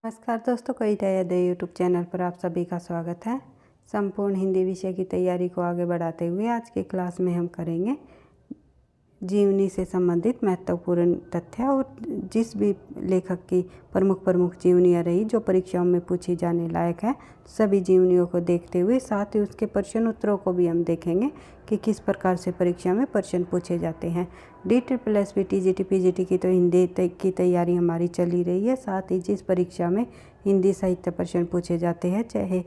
नमस्कार दोस्तों, कविता यादें यूट्यूब चैनल पर आप सभी का स्वागत है। संपूर्ण हिंदी विषय की तैयारी को आगे बढ़ाते हुए आज की क्लास में हम करेंगे जीवनी से संबंधित महत्वपूर्ण तथ्य और जिस भी लेखक की प्रमुख जीवनियाँ रही जो परीक्षाओं में पूछी जाने लायक है, सभी जीवनियों को देखते हुए साथ ही उसके प्रश्न उत्तरों को भी हम देखेंगे कि किस प्रकार से परीक्षा में प्रश्न पूछे जाते हैं। DSSB TGT PGT की तो हिंदी की तैयारी हमारी चल ही रही है। साथ ही जिस परीक्षा में हिंदी साहित्य प्रश्न पूछे जाते हैं, चाहे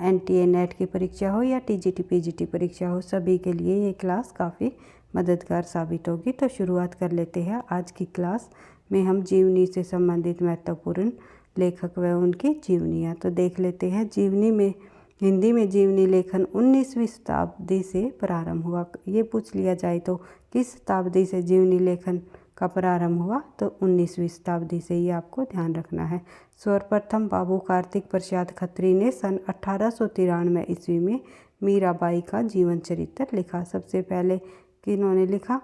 NTA NET की परीक्षा हो या TGT PGT परीक्षा हो, सभी के लिए ये क्लास काफ़ी मददगार साबित होगी। तो शुरुआत कर लेते हैं। आज की क्लास में हम जीवनी से संबंधित महत्वपूर्ण लेखक व उनकी जीवनियाँ तो देख लेते हैं। हिंदी में जीवनी लेखन 19वीं शताब्दी से प्रारंभ हुआ। ये पूछ लिया जाए तो किस शताब्दी से जीवनी लेखन का प्रारंभ हुआ, तो 19वीं शताब्दी से, ये आपको ध्यान रखना है। सर्वप्रथम बाबू कार्तिक प्रसाद खत्री ने सन 1893 ईस्वी में मीराबाई का जीवन चरित्र लिखा। सबसे पहले किन्होंने लिखा?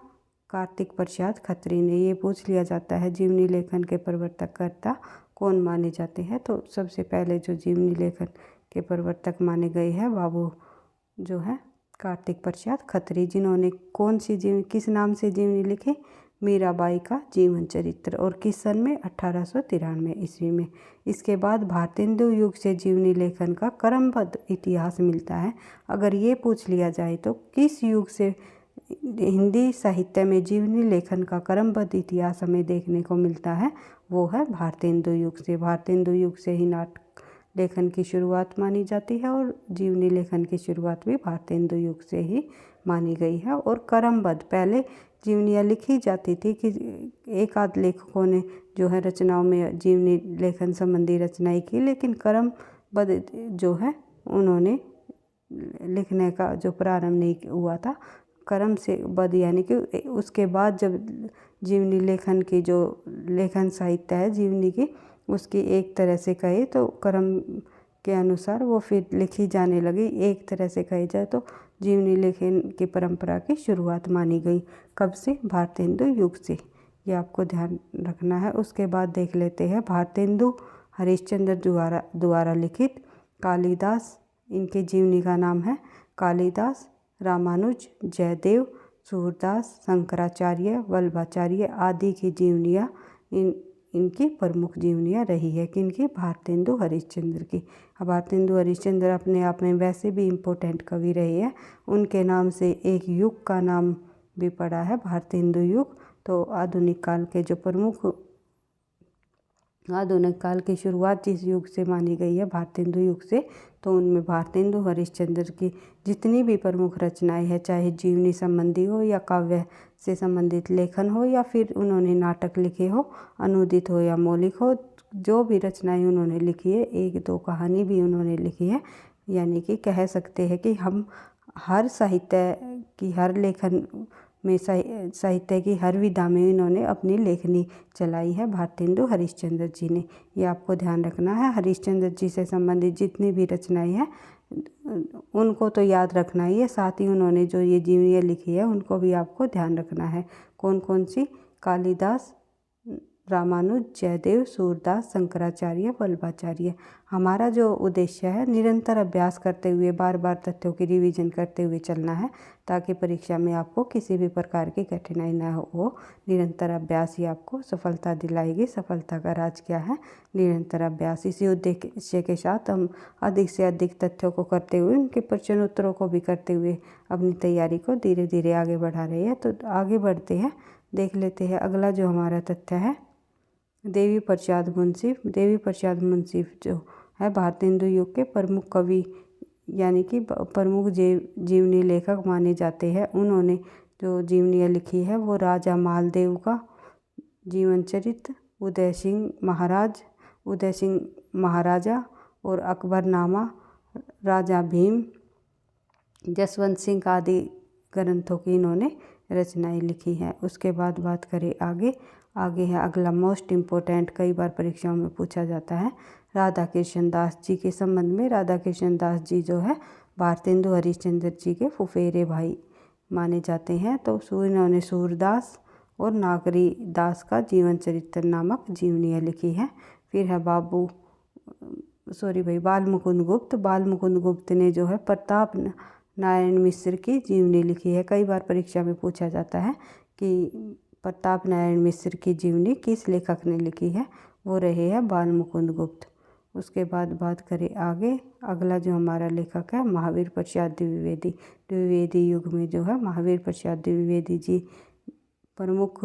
कार्तिक प्रसाद खत्री ने। ये पूछ लिया जाता है जीवनी लेखन के प्रवर्तक कर्ता कौन माने जाते हैं, तो सबसे पहले जो जीवनी लेखन के प्रवर्तक माने गए हैं बाबू जो है कार्तिक प्रसाद खत्री, जिन्होंने किस नाम से जीवनी लिखी? मीराबाई का जीवन चरित्र, और किस सन में? 1893 ईस्वी में। इसके बाद भारतेंदु युग से जीवनी लेखन का क्रमबद्ध इतिहास मिलता है। अगर ये पूछ लिया जाए तो किस युग से हिंदी साहित्य में जीवनी लेखन का क्रमबद्ध इतिहास हमें देखने को मिलता है, वो है भारतेंदु युग से। भारतेंदु युग से ही नाटक लेखन की शुरुआत मानी जाती है और जीवनी लेखन की शुरुआत भी भारतेंदु युग से ही मानी गई है। और क्रमबद्ध, पहले जीवनियाँ लिखी जाती थी कि एक आध लेखकों ने जो है रचनाओं में जीवनी लेखन संबंधी रचनाएं की, लेकिन क्रमबद्ध जो है उन्होंने लिखने का जो प्रारंभ नहीं हुआ था, क्रम से बद्ध, यानी कि उसके बाद जब जीवनी लेखन की जो लेखन साहित्य है जीवनी की, उसकी एक तरह से कहे तो क्रम के अनुसार वो फिर लिखी जाने लगी। एक तरह से कही जाए तो जीवनी लेखन की परंपरा की शुरुआत मानी गई। कब से? भारतेंदु युग से। ये आपको ध्यान रखना है। उसके बाद देख लेते हैं भारतेंदु हरिश्चंद्र द्वारा लिखित कालिदास, इनकी जीवनी का नाम है कालिदास, रामानुज, जयदेव, सूरदास, शंकराचार्य, वल्लभाचार्य आदि की जीवनियाँ इनकी प्रमुख जीवनियाँ रही है। किनकी? भारतेंदु हरिश्चंद्र की। अब भारतेंदु हरिश्चंद्र अपने आप में वैसे भी इम्पोर्टेंट कवि रहे हैं। उनके नाम से एक युग का नाम भी पड़ा है, भारतेंदु युग। तो आधुनिक काल की शुरुआत जिस युग से मानी गई है, भारतेंदु युग से, तो उनमें भारतेंदु हरिश्चंद्र की जितनी भी प्रमुख रचनाएं हैं, चाहे जीवनी संबंधी हो या काव्य से संबंधित लेखन हो या फिर उन्होंने नाटक लिखे हो, अनुदित हो या मौलिक हो, जो भी रचनाएं उन्होंने लिखी है, एक दो कहानी भी उन्होंने लिखी है, यानी कि कह सकते हैं कि हम हर साहित्य की हर लेखन में साहित्य की हर विधा में इन्होंने अपनी लेखनी चलाई है, भारतेंदु हरिश्चंद्र जी ने। ये आपको ध्यान रखना है। हरिश्चंद्र जी से संबंधित जितनी भी रचनाएं हैं उनको तो याद रखना ही है, साथ ही उन्होंने जो ये जीवनियाँ लिखी है उनको भी आपको ध्यान रखना है। कौन कौन सी? कालिदास, रामानुज, जयदेव, सूरदास, शंकराचार्य, वल्लभाचार्य। हमारा जो उद्देश्य है निरंतर अभ्यास करते हुए, बार बार तथ्यों की रिवीजन करते हुए चलना है, ताकि परीक्षा में आपको किसी भी प्रकार की कठिनाई ना हो। निरंतर अभ्यास ही आपको सफलता दिलाएगी। सफलता का राज क्या है? निरंतर अभ्यास। इसी उद्देश्य के साथ हम अधिक से अधिक तथ्यों को करते हुए, उनके प्रश्न उत्तरों को भी करते हुए अपनी तैयारी को धीरे धीरे आगे बढ़ा रहे हैं। तो आगे बढ़ते हैं, देख लेते हैं अगला जो हमारा तथ्य है, देवी प्रसाद मुंसिफ। देवी प्रसाद मुंसिफ जो है भारतेंदु युग के प्रमुख कवि, यानी कि प्रमुख जीवनी लेखक माने जाते हैं। उन्होंने जो जीवनियाँ लिखी है वो राजा मालदेव का जीवन चरित्र, उदय सिंह महाराजा और अकबरनामा, राजा भीम, जसवंत सिंह आदि ग्रंथों की इन्होंने रचनाएं लिखी हैं। उसके बाद बात करें आगे है अगला मोस्ट इम्पोर्टेंट, कई बार परीक्षाओं में पूछा जाता है, राधा कृष्ण दास जी के संबंध में। राधा कृष्ण दास जी जो है भारतेंदु हरिश्चंद्र जी के फुफेरे भाई माने जाते हैं। तो इन्होंने सूरदास और नागरी दास का जीवन चरित्र नामक जीवनियाँ लिखी है। फिर है बाबू बाल मुकुंद गुप्त ने जो है प्रताप नारायण मिश्र की जीवनी लिखी है। कई बार परीक्षा में पूछा जाता है कि प्रताप नारायण मिश्र की जीवनी किस लेखक ने लिखी है, वो रहे हैं बाल मुकुंद गुप्त। उसके बाद बात करें आगे, अगला जो हमारा लेखक है महावीर प्रसाद द्विवेदी। द्विवेदी युग में जो है महावीर प्रसाद द्विवेदी जी प्रमुख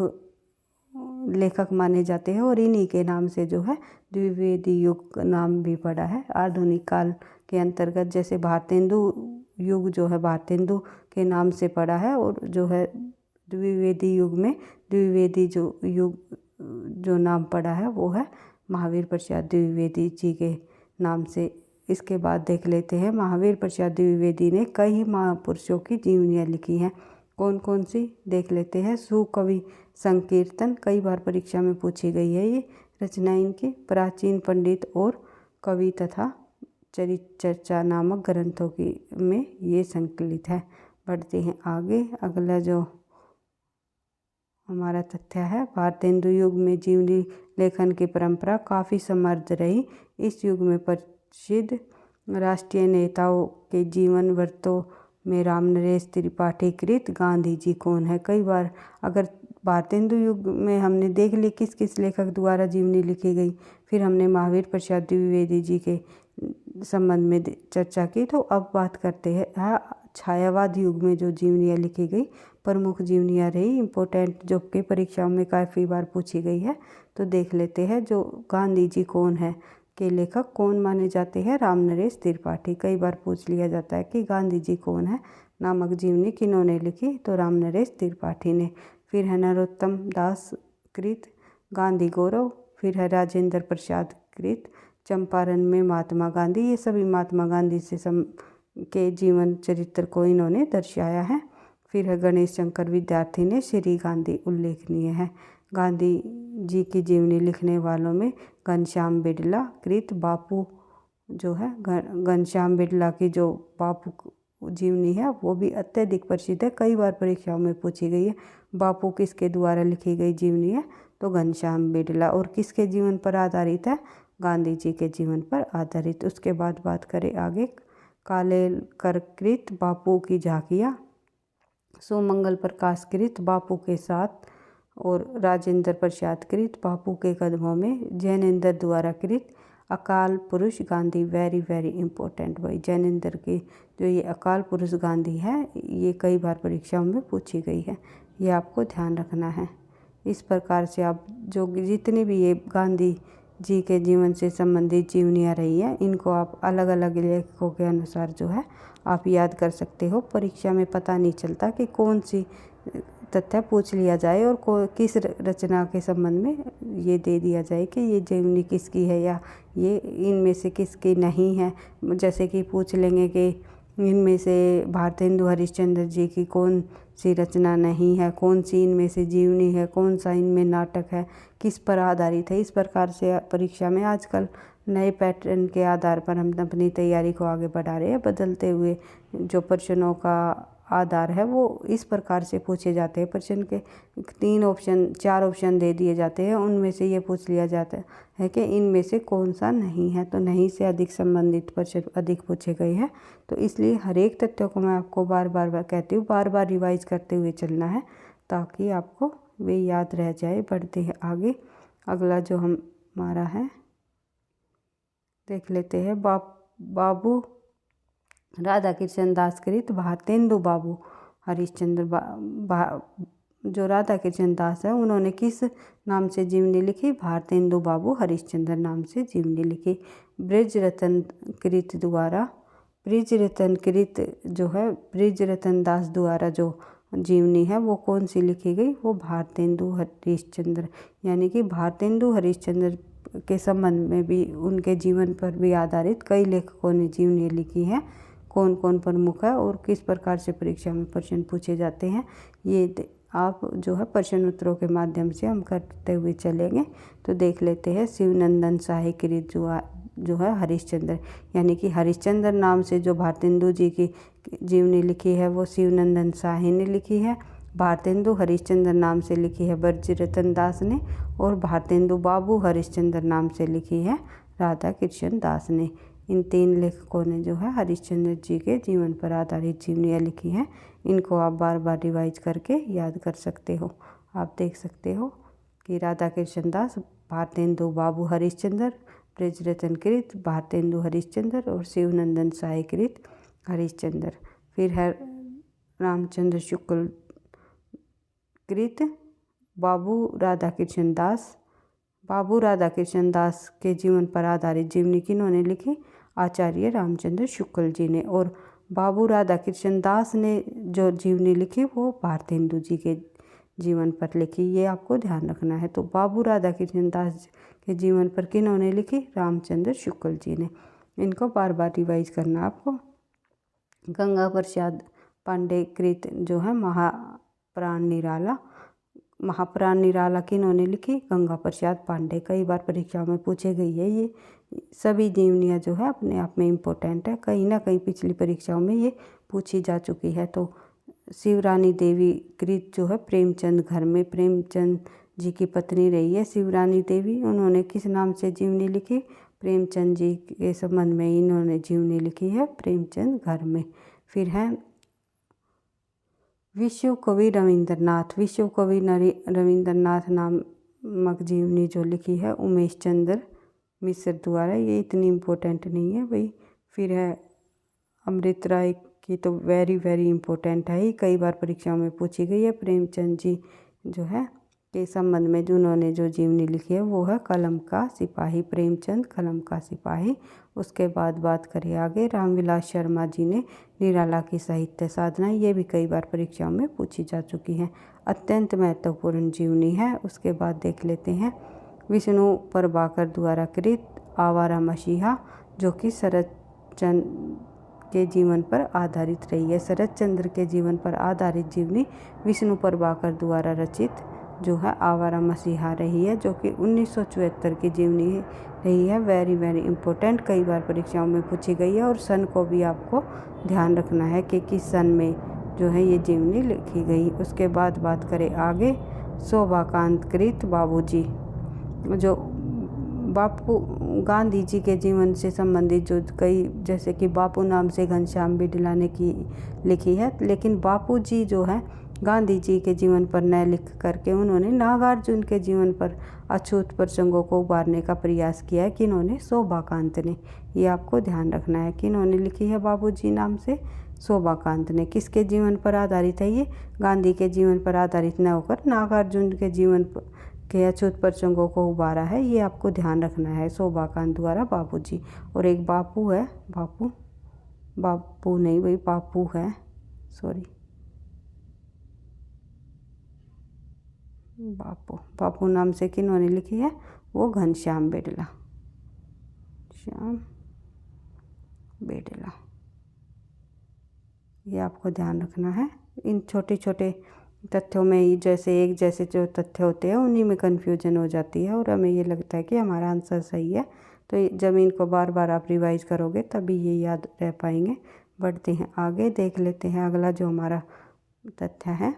लेखक माने जाते हैं और इन्हीं के नाम से जो है द्विवेदी युग नाम भी पड़ा है। आधुनिक काल के अंतर्गत जैसे भारतेंदु युग जो है भारतेंदु के नाम से पड़ा है, और जो है द्विवेदी युग में द्विवेदी जो नाम पड़ा है वो है महावीर प्रसाद द्विवेदी जी के नाम से। इसके बाद देख लेते हैं महावीर प्रसाद द्विवेदी ने कई महापुरुषों की जीवनियाँ लिखी हैं। कौन कौन सी देख लेते हैं। सुकवि संकीर्तन, कई बार परीक्षा में पूछी गई है ये रचना इनकी। प्राचीन पंडित और कवि तथा चरित्र चर्चा नामक ग्रंथों की में ये संकलित है। बढ़ते हैं आगे, अगला जो हमारा तथ्य है भारतेंदु युग में जीवनी लेखन की परंपरा काफ़ी समृद्ध रही। इस युग में प्रसिद्ध राष्ट्रीय नेताओं के जीवन वृत्तों में रामनरेश त्रिपाठी कृत गांधी जी कौन है। कई बार अगर भारतेंदु युग में हमने देख ली किस किस लेखक द्वारा जीवनी लिखी गई, फिर हमने महावीर प्रसाद द्विवेदी जी के संबंध में चर्चा की, तो अब बात करते हैं छायावाद युग में जो जीवनियाँ लिखी गई, प्रमुख जीवनियाँ रही इम्पोर्टेंट जो कि परीक्षाओं में काफ़ी बार पूछी गई है। तो देख लेते हैं जो गांधी जी कौन है के लेखक कौन माने जाते हैं, रामनरेश त्रिपाठी। कई बार पूछ लिया जाता है कि गांधी जी कौन है नामक जीवनी किन्होंने लिखी, तो रामनरेश त्रिपाठी ने। फिर है नरोत्तम दास कृत गांधी गौरव, फिर है राजेंद्र प्रसाद कृत चंपारण में महात्मा गांधी। ये सभी महात्मा गांधी से के जीवन चरित्र को इन्होंने दर्शाया है। फिर है गणेश शंकर विद्यार्थी ने श्री गांधी उल्लेखनीय है। गांधी जी की जीवनी लिखने वालों में घनश्याम बिड़ला कृत बापू जो है घनश्याम बिड़ला की जो बापू जीवनी है वो भी अत्यधिक प्रसिद्ध है, कई बार परीक्षाओं में पूछी गई है। बापू किसके द्वारा लिखी गई जीवनी है, तो घनश्याम बिड़ला। और किसके जीवन पर आधारित है, गांधी जी के जीवन पर आधारित। उसके बाद बात करें आगे, कालेलकर कृत बापू की झांकियाँ, सुमंगल प्रकाश कृत बापू के साथ, और राजेंद्र प्रसाद कृत बापू के कदमों में, जैनेन्द्र द्वारा कृत अकाल पुरुष गांधी। वेरी वेरी इंपॉर्टेंट भाई, जैनेन्द्र की जो ये अकाल पुरुष गांधी है ये कई बार परीक्षाओं में पूछी गई है, ये आपको ध्यान रखना है। इस प्रकार से आप जो जितनी भी ये गांधी जी के जीवन से संबंधित जीवनियाँ रही हैं इनको आप अलग अलग लेखकों के अनुसार जो है आप याद कर सकते हो। परीक्षा में पता नहीं चलता कि कौन सी तथ्य पूछ लिया जाए और किस रचना के संबंध में ये दे दिया जाए कि ये जीवनी किसकी है या ये इनमें से किसकी नहीं है। जैसे कि पूछ लेंगे कि इनमें से भारतेंदु हरिश्चंद्र जी की कौन सी रचना नहीं है, कौन सी इनमें से जीवनी है, कौन सा इनमें नाटक है, किस पर आधारित है। इस प्रकार से परीक्षा में आजकल नए पैटर्न के आधार पर हम अपनी तैयारी को आगे बढ़ा रहे हैं। बदलते हुए जो प्रश्नों का आधार है वो इस प्रकार से पूछे जाते हैं। प्रश्न के 4 ऑप्शन दे दिए जाते हैं, उनमें से ये पूछ लिया जाता है कि इनमें से कौन सा नहीं है, तो नहीं से अधिक संबंधित प्रश्न अधिक पूछे गए हैं। तो इसलिए हर एक तथ्यों को मैं आपको बार बार कहती हूँ, बार बार रिवाइज करते हुए चलना है ताकि आपको वे याद रह जाए। बढ़ते हैं आगे, अगला जो हमारा है देख लेते हैं बाबू राधा कृष्ण दास कृत भारतेंदु बाबू हरिश्चंद्र। जो राधा कृष्ण दास है उन्होंने किस नाम से जीवनी लिखी, भारतेंदु बाबू हरिश्चंद्र नाम से जीवनी लिखी। ब्रिजरतन कृत द्वारा ब्रिजरतन कृत जो है ब्रिजरतन दास द्वारा जो जीवनी है वो कौन सी लिखी गई, वो भारतेंदु हरिश्चंद्र। यानी कि भारतेंदु हरिश्चंद्र के संबंध में भी उनके जीवन पर भी आधारित कई लेखकों ने जीवनी लिखी है। कौन कौन प्रमुख है और किस प्रकार से परीक्षा में प्रश्न पूछे जाते हैं ये आप जो है प्रश्न उत्तरों के माध्यम से हम करते हुए चलेंगे। तो देख लेते हैं शिवनंदन शाही कृत जो है हरिश्चंद्र, यानी कि हरिश्चंद्र नाम से जो भारतेंदु जी की जीवनी लिखी है वो शिवनंदन शाही ने लिखी है। भारतेंदु हरिश्चंद्र नाम से लिखी है ब्रिजरतन दास ने, और भारतेंदु बाबू हरिश्चंद्र नाम से लिखी है राधा कृष्ण दास ने। इन 3 लेखकों ने जो है हरिश्चंद्र जी के जीवन पर आधारित जीवनियाँ लिखी हैं। इनको आप बार बार रिवाइज करके याद कर सकते हो। आप देख सकते हो कि राधा कृष्ण दास, भारतेंदु बाबू हरिश्चंद्र, ब्रजरतन कृत भारतेंदु हरिश्चंद्र और शिवनंदन साय कृत हरिश्चंद्र। फिर है रामचंद्र शुक्ल कृत बाबू राधा कृष्ण दास। बाबू राधा कृष्ण दास के जीवन पर आधारित जीवनी किन्होंने लिखी? आचार्य रामचंद्र शुक्ल जी ने। और बाबू राधा कृष्ण दास ने जो जीवनी लिखी वो भारतेंदु जी के जीवन पर लिखी, ये आपको ध्यान रखना है। तो बाबू राधा कृष्ण दास के जीवन पर किन्होंने लिखी? रामचंद्र शुक्ल जी ने। इनको बार बार रिवाइज करना आपको। गंगा प्रसाद पांडे कृत जो है महाप्राण निराला। महाप्राण निराला किन्होंने लिखी? गंगा प्रसाद पांडे। कई बार परीक्षाओं में पूछे गई है। ये सभी जीवनियाँ जो है अपने आप में इम्पोर्टेंट है, कहीं ना कहीं पिछली परीक्षाओं में ये पूछी जा चुकी है। तो शिवरानी देवी कृत जो है प्रेमचंद घर में, प्रेमचंद जी की पत्नी रही है शिवरानी देवी। उन्होंने किस नाम से जीवनी लिखी? प्रेमचंद जी के संबंध में इन्होंने जीवनी लिखी है, प्रेमचंद घर में। फिर है विश्व कवि रविंद्रनाथ। विश्व कवि रविंद्रनाथ नामक जीवनी जो लिखी है उमेश चंद्र मिश्र द्वारा, ये इतनी इम्पोर्टेंट नहीं है भाई। फिर है अमृत राय की, तो वेरी वेरी इम्पोर्टेंट है, कई बार परीक्षाओं में पूछी गई है। प्रेमचंद जी जो है के संबंध में जिन्होंने जो जीवनी लिखी है वो है कलम का सिपाही, प्रेमचंद कलम का सिपाही। उसके बाद बात करें आगे, रामविलास शर्मा जी ने निराला की साहित्य साधना, ये भी कई बार परीक्षाओं में पूछी जा चुकी है, अत्यंत महत्वपूर्ण जीवनी है। उसके बाद देख लेते हैं विष्णु प्रभाकर द्वारा कृत आवारा मसीहा, जो कि शरद चंद्र के जीवन पर आधारित रही है। शरद चंद्र के जीवन पर आधारित जीवनी विष्णु प्रभाकर द्वारा रचित जो है आवारा मसीहा रही है, जो कि 1974 की जीवनी रही है। वेरी वेरी इंपॉर्टेंट, कई बार परीक्षाओं में पूछी गई है। और सन को भी आपको ध्यान रखना है कि किस सन में जो है ये जीवनी लिखी गई। उसके बाद बात करें आगे, शोभाकांत कृत बाबूजी, जो बापू गांधी जी के जीवन से संबंधित जो कई, जैसे कि बापू नाम से घनश्याम बिडला ने की लिखी है, लेकिन बापू जी जो है गांधी जी के जीवन पर न लिख करके उन्होंने नागार्जुन के जीवन पर अछूत प्रसंगों को उभारने का प्रयास किया है। किन्होंने? शोभाकांत ने। ये आपको ध्यान रखना है, किन्होंने लिखी है बाबूजी नाम से? शोभाकांत ने। किसके जीवन पर आधारित है ये? गांधी के जीवन पर आधारित न होकर नागार्जुन के जीवन के अछूत प्रसंगों को उभारा है, ये आपको ध्यान रखना है। शोभाकांत द्वारा बाबूजी। और एक बापू है, बापू नहीं भाई, बापू है, सॉरी, बापू नाम से किन्होंने लिखी है? वो घनश्याम बिडला, श्याम बिडला। ये आपको ध्यान रखना है। इन छोटे छोटे तथ्यों में ही जैसे जो तथ्य होते हैं उन्हीं में कन्फ्यूजन हो जाती है और हमें ये लगता है कि हमारा आंसर सही है। तो जब इनको बार बार आप रिवाइज करोगे तभी ये याद रह पाएंगे। बढ़ते हैं आगे, देख लेते हैं अगला जो हमारा तथ्य है।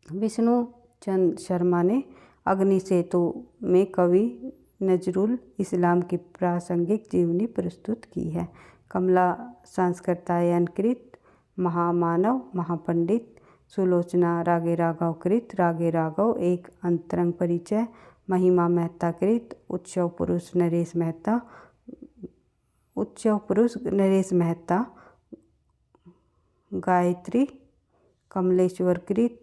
विष्णु चंद शर्मा ने अग्नि सेतु में कवि नजरुल इस्लाम की प्रासंगिक जीवनी प्रस्तुत की है। कमला संस्कृतायन कृत महामानव महापंडित, सुलोचना रागे राघव कृत रागे राघव एक अंतरंग परिचय, महिमा मेहता कृत उत्सव पुरुष नरेश मेहता, गायत्री कमलेश्वर कृत,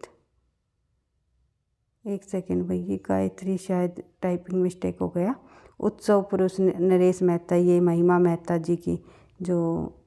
एक सेकेंड भाई, गायत्री शायद टाइपिंग मिस्टेक हो गया, उत्सव पुरुष नरेश मेहता, ये महिमा मेहता जी की जो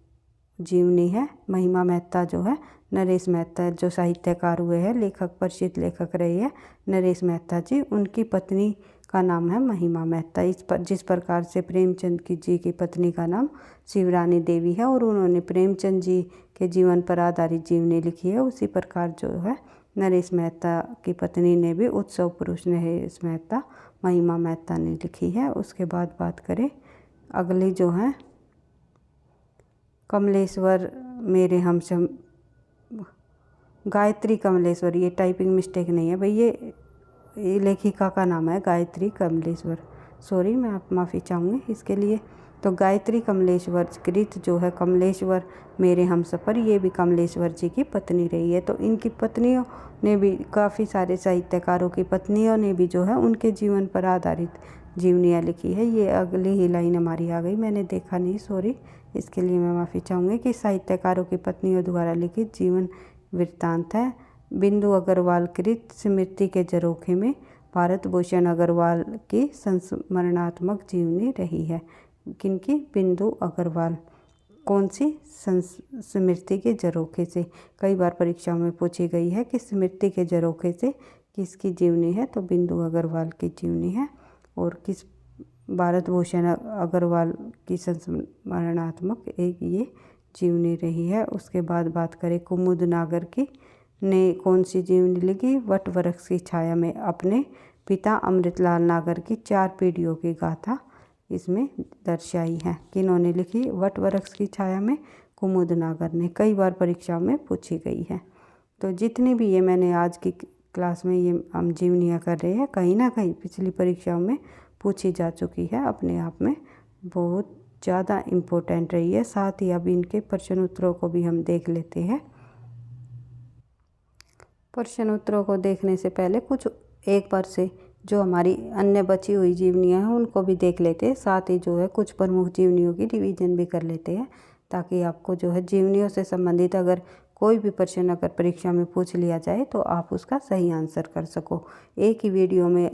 जीवनी है। महिमा मेहता जो है, नरेश मेहता जो साहित्यकार हुए हैं, लेखक, प्रसिद्ध लेखक रहे हैं नरेश मेहता जी, उनकी पत्नी का नाम है महिमा मेहता। जिस प्रकार से प्रेमचंद जी की पत्नी का नाम शिवरानी देवी है और उन्होंने प्रेमचंद जी के जीवन पर आधारित जीवनी लिखी है, उसी प्रकार जो है नरेश मेहता की पत्नी ने भी उत्सव पुरुष नरेश मेहता महिमा मेहता ने लिखी है। उसके बाद बात करें अगली जो है कमलेश्वर मेरे हमसम, गायत्री कमलेश्वर, ये टाइपिंग मिस्टेक नहीं है भाई, ये लेखिका का नाम है गायत्री कमलेश्वर, सॉरी, मैं आप माफ़ी चाहूँगी इसके लिए। तो गायत्री कमलेश्वर कृत जो है कमलेश्वर मेरे हमसफ़र, ये भी कमलेश्वर जी की पत्नी रही है। तो इनकी पत्नियों ने भी, काफ़ी सारे साहित्यकारों की पत्नियों ने भी जो है उनके जीवन पर आधारित जीवनियाँ लिखी है। ये अगली ही लाइन हमारी आ गई, मैंने देखा नहीं, सॉरी, इसके लिए मैं माफ़ी चाहूँगी। कि साहित्यकारों की पत्नियों द्वारा लिखित जीवन वृत्तांत है। बिंदु अग्रवाल कृत स्मृति के झरोखे में भारत भूषण अग्रवाल की संस्मरणात्मक जीवनी रही है। किनकी? बिंदु अग्रवाल। कौन सी? स्मृति के झरोखे से। कई बार परीक्षाओं में पूछी गई है कि स्मृति के झरोखे से किसकी जीवनी है, तो बिंदु अग्रवाल की जीवनी है। और किस? भारत भूषण अग्रवाल की संस्मरणात्मक एक ये जीवनी रही है। उसके बाद बात करें कुमुद नागर की ने कौन सी जीवनी लिखी? वट वृक्ष की छाया में अपने पिता अमृतलाल नागर की 4 पीढ़ियों की गाथा इसमें दर्शाई है। किन्होंने लिखी? वट वृक्ष की छाया में कुमुद नागर ने। कई बार परीक्षाओं में पूछी गई है। तो जितनी भी ये मैंने आज की क्लास में ये हम जीवनियाँ कर रहे हैं, कहीं ना कहीं पिछली परीक्षाओं में पूछी जा चुकी है, अपने आप में बहुत ज़्यादा इम्पोर्टेंट रही है। साथ ही अब इनके प्रश्न उत्तरों को भी हम देख लेते हैं। प्रश्न उत्तरों को देखने से पहले कुछ एक बार से जो हमारी अन्य बची हुई जीवनियाँ हैं उनको भी देख लेते हैं। साथ ही जो है कुछ प्रमुख जीवनियों की रिवीजन भी कर लेते हैं, ताकि आपको जो है जीवनियों से संबंधित अगर कोई भी प्रश्न अगर परीक्षा में पूछ लिया जाए तो आप उसका सही आंसर कर सको। एक ही वीडियो में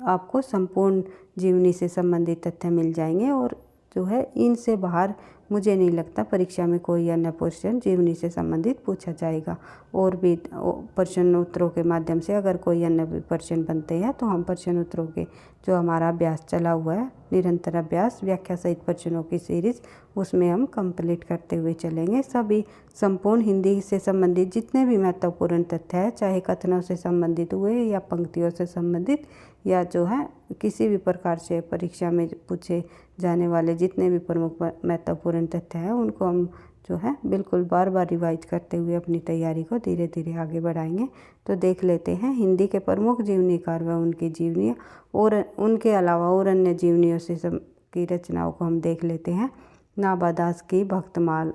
आपको संपूर्ण जीवनी से संबंधित तथ्य मिल जाएंगे। और जो है इनसे बाहर मुझे नहीं लगता परीक्षा में कोई अन्य प्रश्न जीवनी से संबंधित पूछा जाएगा। और भी प्रश्न उत्तरों के माध्यम से अगर कोई अन्य प्रश्न बनते हैं तो हम प्रश्न उत्तरों के जो हमारा अभ्यास चला हुआ है, निरंतर अभ्यास व्याख्या सहित प्रश्नों की सीरीज, उसमें हम कंप्लीट करते हुए चलेंगे। सभी संपूर्ण हिंदी से संबंधित जितने भी महत्वपूर्ण तथ्य है, चाहे कथनों से संबंधित हुए या पंक्तियों से संबंधित या जो है किसी भी प्रकार से परीक्षा में पूछे जाने वाले जितने भी प्रमुख महत्वपूर्ण तथ्य हैं, उनको हम जो है बिल्कुल बार बार रिवाइज करते हुए अपनी तैयारी को धीरे धीरे आगे बढ़ाएंगे। तो देख लेते हैं हिंदी के प्रमुख जीवनीकार व उनकी जीवनियाँ, और उनके अलावा और अन्य जीवनियों से की रचनाओं को हम देख लेते हैं। नाभादास की भक्तमाल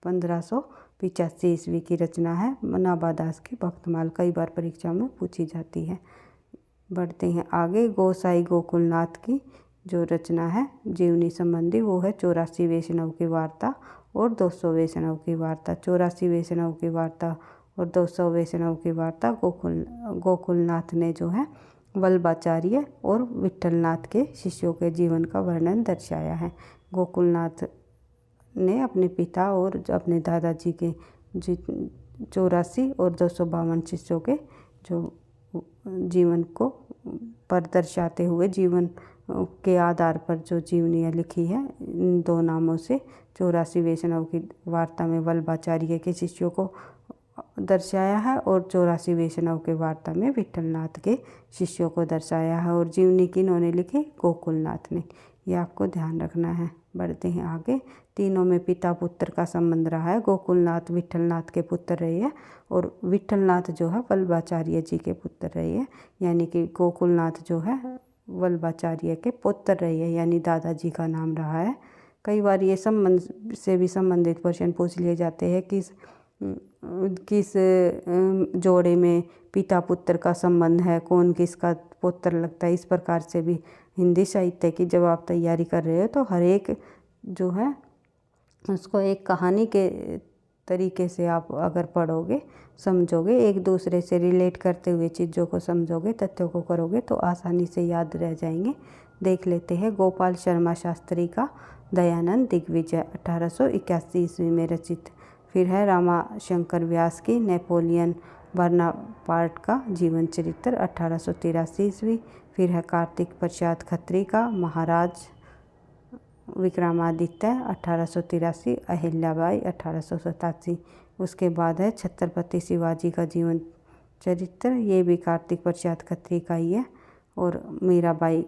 1585 ईस्वी की रचना है। नाभादास की भक्तमाल कई बार परीक्षा में पूछी जाती है। बढ़ते हैं आगे। गोसाई गोकुलनाथ की जो रचना है जीवनी संबंधी, वो है 84 वैष्णव की वार्ता और 200 वैष्णव की वार्ता। 84 वैष्णव की वार्ता और 200 वैष्णव की वार्ता गोकुलनाथ ने जो है वल्लभाचार्य और विट्ठलनाथ के शिष्यों के जीवन का वर्णन दर्शाया है। गोकुलनाथ ने अपने पिता और अपने दादाजी के 84 और 252 शिष्यों के जो जीवन को पर दर्शाते हुए जीवन के आधार पर जो जीवनियाँ लिखी है, इन 2 नामों से 84 वैष्णव की वार्ता में वल्लभाचार्य के शिष्यों को दर्शाया है और 84 वैष्णव के वार्ता में विट्ठलनाथ के शिष्यों को दर्शाया है। और जीवनी किन्होंने लिखी? गोकुलनाथ ने। ये आपको ध्यान रखना है। बढ़ते हैं आगे। तीनों में पिता पुत्र का संबंध रहा है। गोकुलनाथ विट्ठलनाथ के पुत्र रहे हैं और विट्ठलनाथ जो है वल्लभाचार्य जी के पुत्र रहे हैं, यानी कि गोकुलनाथ जो है वल्लभाचार्य के पुत्र रहे हैं, यानी दादाजी का नाम रहा है। कई बार ये संबंध से भी संबंधित प्रश्न पूछ लिए जाते हैं कि किस जोड़े में पिता पुत्र का संबंध है, कौन किसका पुत्र लगता है। इस प्रकार से भी हिंदी साहित्य की जब आप तैयारी कर रहे हो तो हर एक जो है उसको एक कहानी के तरीके से आप अगर पढ़ोगे, समझोगे, एक दूसरे से रिलेट करते हुए चीज़ों को समझोगे, तथ्यों को करोगे तो आसानी से याद रह जाएंगे। देख लेते हैं। गोपाल शर्मा शास्त्री का दयानंद दिग्विजय 1881 ईस्वी में रचित। फिर है रामाशंकर व्यास की नेपोलियन बोनापार्ट का जीवन चरित्र 1883 ईस्वी। फिर है कार्तिक प्रसाद खत्री का महाराज विक्रमादित्य 1883, अहिल्याबाई 1887। उसके बाद है छत्रपति शिवाजी का जीवन चरित्र, ये भी कार्तिक प्रसाद खत्री का ही है। और मीराबाई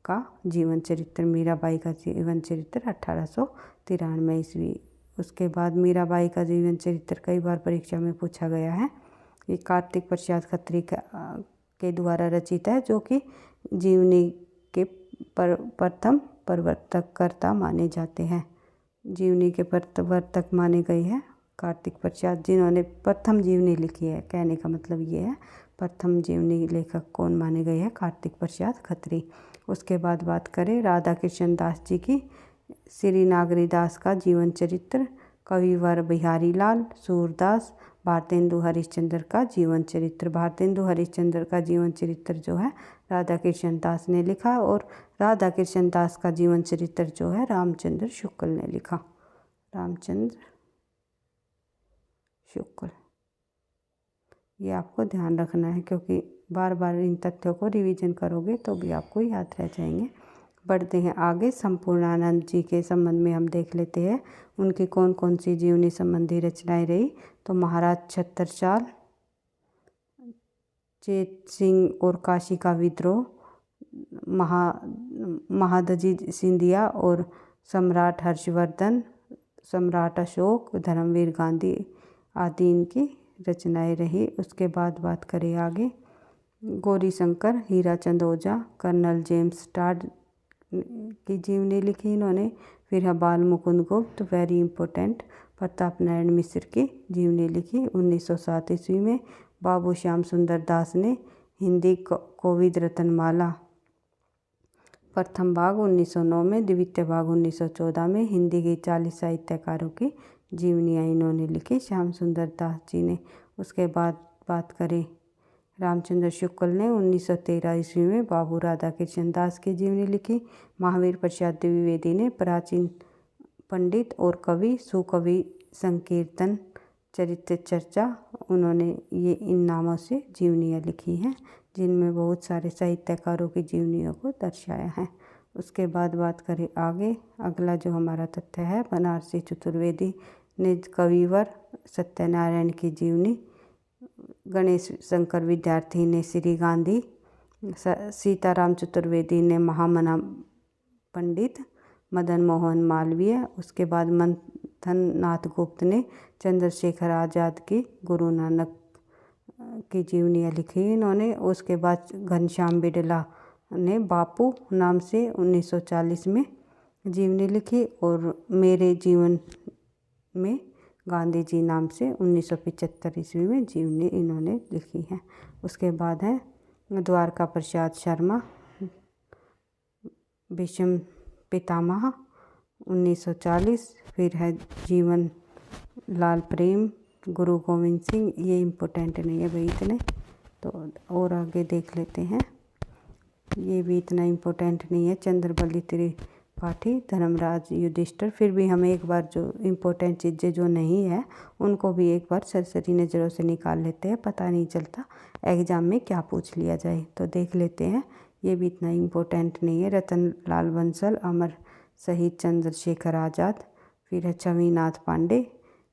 का जीवन चरित्र, मीराबाई का जीवन चरित्र 1893 ईस्वी। उसके बाद मीराबाई का जीवन चरित्र कई बार परीक्षा में पूछा गया है। ये कार्तिक प्रसाद खत्री के द्वारा रचित है, जो कि जीवनी के प्रथम प्रवर्तकर्ता माने जाते हैं। जीवनी के प्रवर्तक माने गए हैं कार्तिक प्रसाद, जिन्होंने प्रथम जीवनी लिखी है। कहने का मतलब ये है, प्रथम जीवनी लेखक कौन माने गए हैं? कार्तिक प्रसाद खत्री। उसके बाद बात करें राधा कृष्ण दास जी की, श्री नागरीदास का जीवन चरित्र, कविवर बिहारी लाल, सूरदास, भारतेंदु हरिश्चंद्र का जीवन चरित्र। भारतेंदु हरिश्चंद्र का जीवन चरित्र जो है राधा कृष्ण दास ने लिखा, और राधा कृष्ण दास का जीवन चरित्र जो है रामचंद्र शुक्ल ने लिखा। रामचंद्र शुक्ल, ये आपको ध्यान रखना है, क्योंकि बार बार इन तथ्यों को रिवीजन करोगे तो भी आपको याद रह जाएंगे। बढ़ते हैं आगे। संपूर्णानंद जी के संबंध में हम देख लेते हैं, उनकी कौन कौन सी जीवनी संबंधी रचनाएं रही। तो महाराज छत्रसाल, चेत सिंह और काशी का विद्रोह, महादजी सिंधिया और सम्राट हर्षवर्धन, सम्राट अशोक, धर्मवीर गांधी आदि इनकी रचनाएं रही। उसके बाद बात करें आगे, गौरी शंकर, हीराचंद ओझा, कर्नल जेम्स टाड की जीवनी लिखी इन्होंने। फिर है बाल मुकुंद गुप्त, वेरी इंपॉर्टेंट, प्रताप नारायण मिश्र की जीवनी लिखी 1907 ईस्वी में। बाबू श्याम सुंदर दास ने हिंदी कोविद रत्नमाला प्रथम भाग 1909 में, द्वितीय भाग 1914 में। हिंदी के 40 साहित्यकारों की जीवनियाँ इन्होंने लिखी, श्याम सुंदर दास जी ने। उसके बाद बात करें रामचंद्र शुक्ल ने 1913 ईस्वी में बाबू राधा कृष्ण दास की जीवनी लिखी। महावीर प्रसाद द्विवेदी ने प्राचीन पंडित और कवि, सुकवि संकीर्तन, चरित्र चर्चा, उन्होंने ये इन नामों से जीवनियाँ लिखी हैं, जिनमें बहुत सारे साहित्यकारों की जीवनियों को दर्शाया है। उसके बाद बात करें आगे, अगला जो हमारा तथ्य है, बनारसी चतुर्वेदी ने कविवर सत्यनारायण की जीवनी, गणेश शंकर विद्यार्थी ने श्री गांधी, सीताराम चतुर्वेदी ने महामना पंडित, मदन मोहन मालवीय। उसके बाद मंथन नाथ गुप्त ने चंद्रशेखर आज़ाद की गुरु नानक की जीवनियाँ लिखी इन्होंने। उसके बाद घनश्याम बिड़ला ने बापू नाम से 1940 में जीवनी लिखी, और मेरे जीवन में गांधी जी नाम से 1975 ईस्वी में जीवनी इन्होंने लिखी है। उसके बाद है द्वारका प्रसाद शर्मा, भीष्म पितामह 1940। फिर है जीवन लाल प्रेम, गुरु गोविंद सिंह, ये इम्पोर्टेंट नहीं है भाई इतने, तो और आगे देख लेते हैं, ये भी इतना इम्पोर्टेंट नहीं है। चंद्रवल्ली त्रिपाठी, धर्मराज युधिष्ठिर। फिर भी हमें एक बार जो इम्पोर्टेंट चीज़ें जो नहीं है उनको भी एक बार सरसरी नज़रों से निकाल लेते हैं, पता नहीं चलता एग्ज़ाम में क्या पूछ लिया जाए। तो देख लेते हैं, ये भी इतना इम्पोर्टेंट नहीं है। रतन लाल बंसल, अमर शहीद चंद्रशेखर आज़ाद। फिर है छविनाथ पांडे,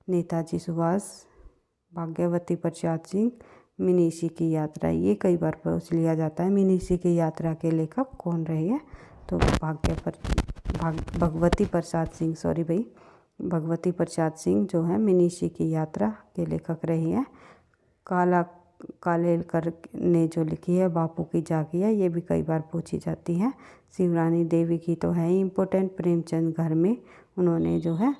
नेताजी सुभाष, भाग्यवती प्रसाद सिंह, मिनीषी की यात्रा। ये कई बार पूछ लिया जाता है, मिनीषी की यात्रा के लेखक कौन रहे हैं? तो भगवती प्रसाद सिंह, सॉरी भाई, भगवती प्रसाद सिंह जो है मिनीषी की यात्रा के लेखक रहे हैं। कालेलकर ने जो लिखी है बापू की जागिया, ये भी कई बार पूछी जाती है। शिवरानी देवी की तो है ही इम्पोर्टेंट, प्रेमचंद घर में उन्होंने जो है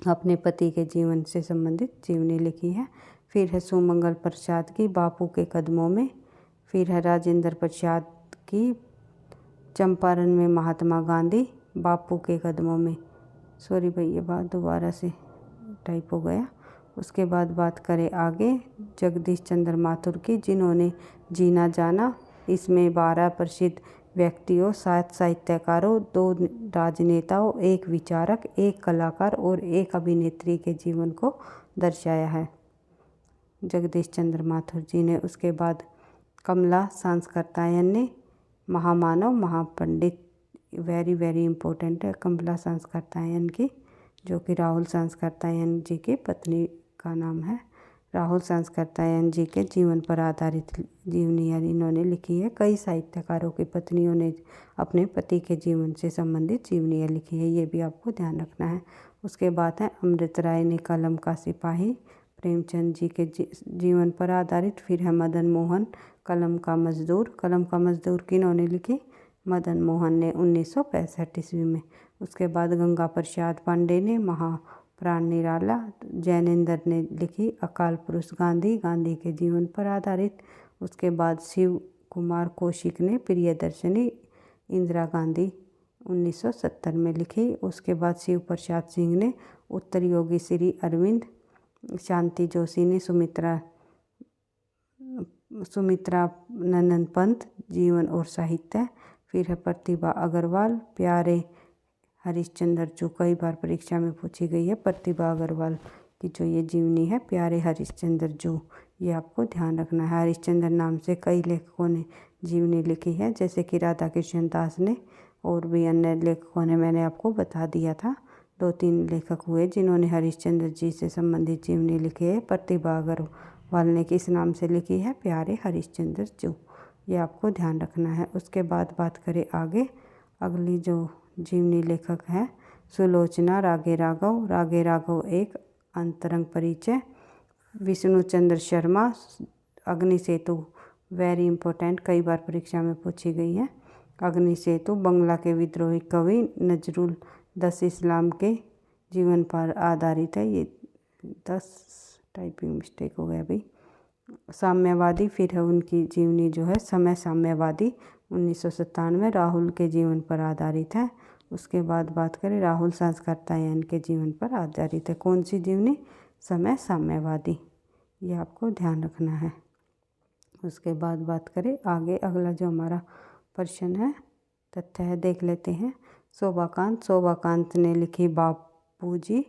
अपने पति के जीवन से संबंधित जीवनी लिखी है। फिर है सुमंगल प्रसाद की बापू के कदमों में। फिर है राजेंद्र प्रसाद की चंपारण में महात्मा गांधी, बापू के कदमों में। सॉरी भाई, ये बात दोबारा से टाइप हो गया। उसके बाद बात करें आगे, जगदीश चंद्र माथुर की, जिन्होंने जीना जाना। इसमें 12 प्रसिद्ध व्यक्तियों, 7 साहित्यकारों, 2 राजनेताओं, 1 विचारक, 1 कलाकार और 1 अभिनेत्री के जीवन को दर्शाया है जगदीश चंद्र माथुर जी ने। उसके बाद कमला सांस्कृतायन ने महामानव महापंडित, वेरी वेरी इम्पोर्टेंट है कमला सांस्कृतायन की, जो कि राहुल सांस्कृतायन जी की पत्नी का नाम है। राहुल सांस्कृतायन जी के जीवन पर आधारित जीवनियाँ इन्होंने लिखी है। कई साहित्यकारों की पत्नियों ने अपने पति के जीवन से संबंधित जीवनियाँ लिखी है, ये भी आपको ध्यान रखना है। उसके बाद है अमृत राय ने कलम का सिपाही, प्रेमचंद जी के जीवन पर आधारित। फिर है मदन मोहन, कलम का मजदूर। कलम का मजदूर किन्होंने लिखी? मदन मोहन ने 1965 ईस्वी में। उसके बाद गंगा प्रसाद पांडे ने महाप्राण निराला। जैनेंद्र ने लिखी अकाल पुरुष गांधी, गांधी के जीवन पर आधारित। उसके बाद शिव कुमार कौशिक ने प्रियदर्शनी इंदिरा गांधी 1970 में लिखी। उसके बाद शिव प्रसाद सिंह ने उत्तर योगी श्री अरविंद। शांति जोशी ने सुमित्रा नंदन पंत जीवन और साहित्य। फिर है प्रतिभा अग्रवाल प्यारे हरिश्चंद्र जो कई बार परीक्षा में पूछी गई है। प्रतिभा अग्रवाल की जो ये जीवनी है प्यारे हरिश्चंद्र जो, ये आपको ध्यान रखना है। हरिश्चंद्र नाम से कई लेखकों ने जीवनी लिखी है, जैसे कि राधा कृष्ण दास ने और भी अन्य लेखकों ने, मैंने आपको बता दिया था। 2-3 लेखक हुए जिन्होंने हरिश्चंद्र जी से संबंधित जीवनी लिखी है। प्रतिभा अग्रवाल ने किस नाम से लिखी है? प्यारे हरिश्चंद्र जो, ये आपको ध्यान रखना है। उसके बाद बात करें आगे, अगली जो जीवनी लेखक है सुलोचना रागे राघव। रागे राघव एक अंतरंग परिचय। विष्णु चंद्र शर्मा अग्नि सेतु, वेरी इंपॉर्टेंट, कई बार परीक्षा में पूछी गई है। अग्नि सेतु बंगला के विद्रोही कवि नजरुल दस इस्लाम के जीवन पर आधारित है। ये 10 टाइपिंग मिस्टेक हो गया भाई। साम्यवादी फिर है उनकी जीवनी जो है समय साम्यवादी 1997 राहुल के जीवन पर आधारित है। उसके बाद बात करें राहुल संस्कृतायन के जीवन पर आधारित है। कौन सी जीवनी? समय साम्यवादी, ये आपको ध्यान रखना है। उसके बाद बात करें आगे, अगला जो हमारा प्रश्न है तथ्य है देख लेते हैं। शोभाकांत ने लिखी बापूजी